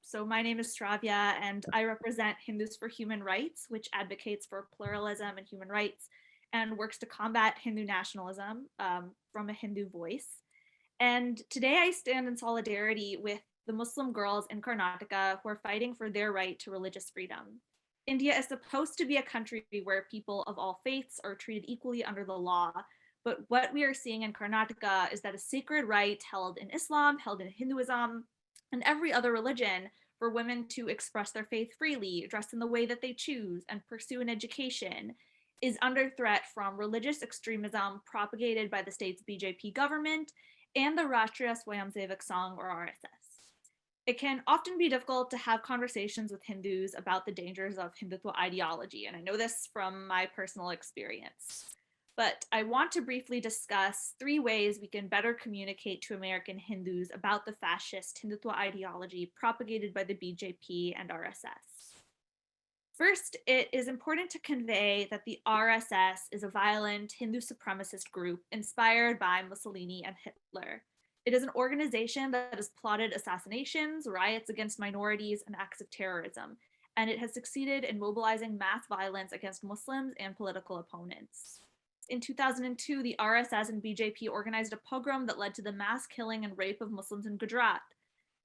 So my name is Sravya, and I represent Hindus for Human Rights, which advocates for pluralism and human rights and works to combat Hindu nationalism from a Hindu voice. And today I stand in solidarity with the Muslim girls in Karnataka who are fighting for their right to religious freedom. India is supposed to be a country where people of all faiths are treated equally under the law. But what we are seeing in Karnataka is that a sacred right held in Islam, held in Hinduism, and every other religion for women to express their faith freely, dress in the way that they choose, and pursue an education is under threat from religious extremism propagated by the state's BJP government and the Rashtriya Swayamsevak Sangh or RSS. It can often be difficult to have conversations with Hindus about the dangers of Hindutva ideology, and I know this from my personal experience. But I want to briefly discuss 3 ways we can better communicate to American Hindus about the fascist Hindutva ideology propagated by the BJP and RSS. First, it is important to convey that the RSS is a violent Hindu supremacist group inspired by Mussolini and Hitler. It is an organization that has plotted assassinations, riots against minorities, and acts of terrorism, and it has succeeded in mobilizing mass violence against Muslims and political opponents. In 2002, the RSS and BJP organized a pogrom that led to the mass killing and rape of Muslims in Gujarat.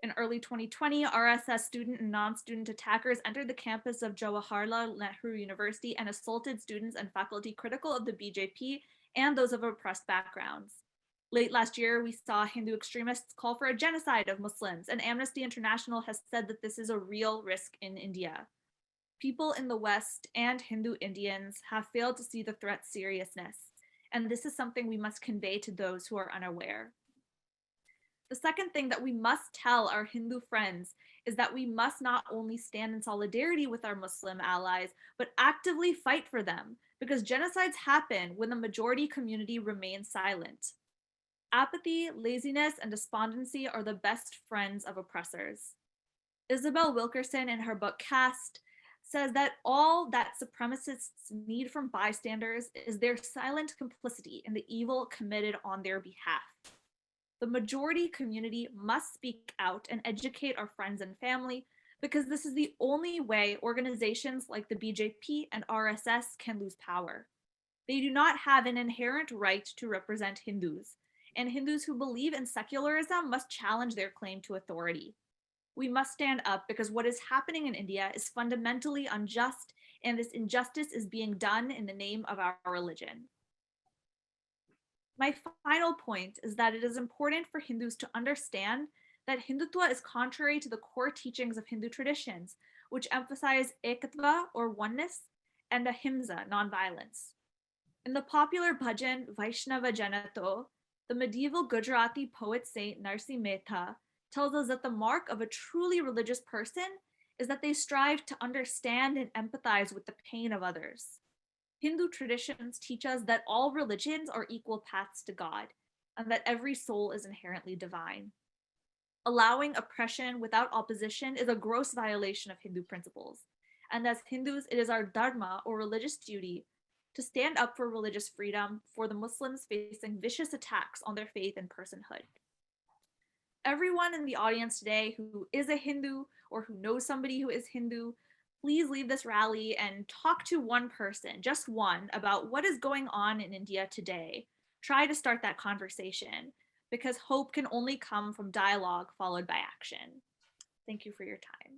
In early 2020, RSS student and non-student attackers entered the campus of Jawaharlal Nehru University and assaulted students and faculty critical of the BJP and those of oppressed backgrounds. Late last year, we saw Hindu extremists call for a genocide of Muslims, and Amnesty International has said that this is a real risk in India. People in the West and Hindu Indians have failed to see the threat's seriousness, and this is something we must convey to those who are unaware. The second thing that we must tell our Hindu friends is that we must not only stand in solidarity with our Muslim allies, but actively fight for them, because genocides happen when the majority community remains silent. Apathy, laziness, and despondency are the best friends of oppressors. Isabel Wilkerson, in her book Caste, says that all that supremacists need from bystanders is their silent complicity in the evil committed on their behalf. The majority community must speak out and educate our friends and family, because this is the only way organizations like the BJP and RSS can lose power. They do not have an inherent right to represent Hindus, and Hindus who believe in secularism must challenge their claim to authority. We must stand up because what is happening in India is fundamentally unjust, and this injustice is being done in the name of our religion. My final point is that it is important for Hindus to understand that Hindutva is contrary to the core teachings of Hindu traditions, which emphasize ekatva or oneness and ahimsa, nonviolence. In the popular bhajan Vaishnava Janato, the medieval Gujarati poet Saint Narsi Mehta tells us that the mark of a truly religious person is that they strive to understand and empathize with the pain of others. Hindu traditions teach us that all religions are equal paths to God, and that every soul is inherently divine. Allowing oppression without opposition is a gross violation of Hindu principles, and as Hindus, it is our dharma or religious duty to stand up for religious freedom for the Muslims facing vicious attacks on their faith and personhood. Everyone in the audience today who is a Hindu or who knows somebody who is Hindu, please leave this rally and talk to one person, just one, about what is going on in India today. Try to start that conversation, because hope can only come from dialogue followed by action. Thank you for your time.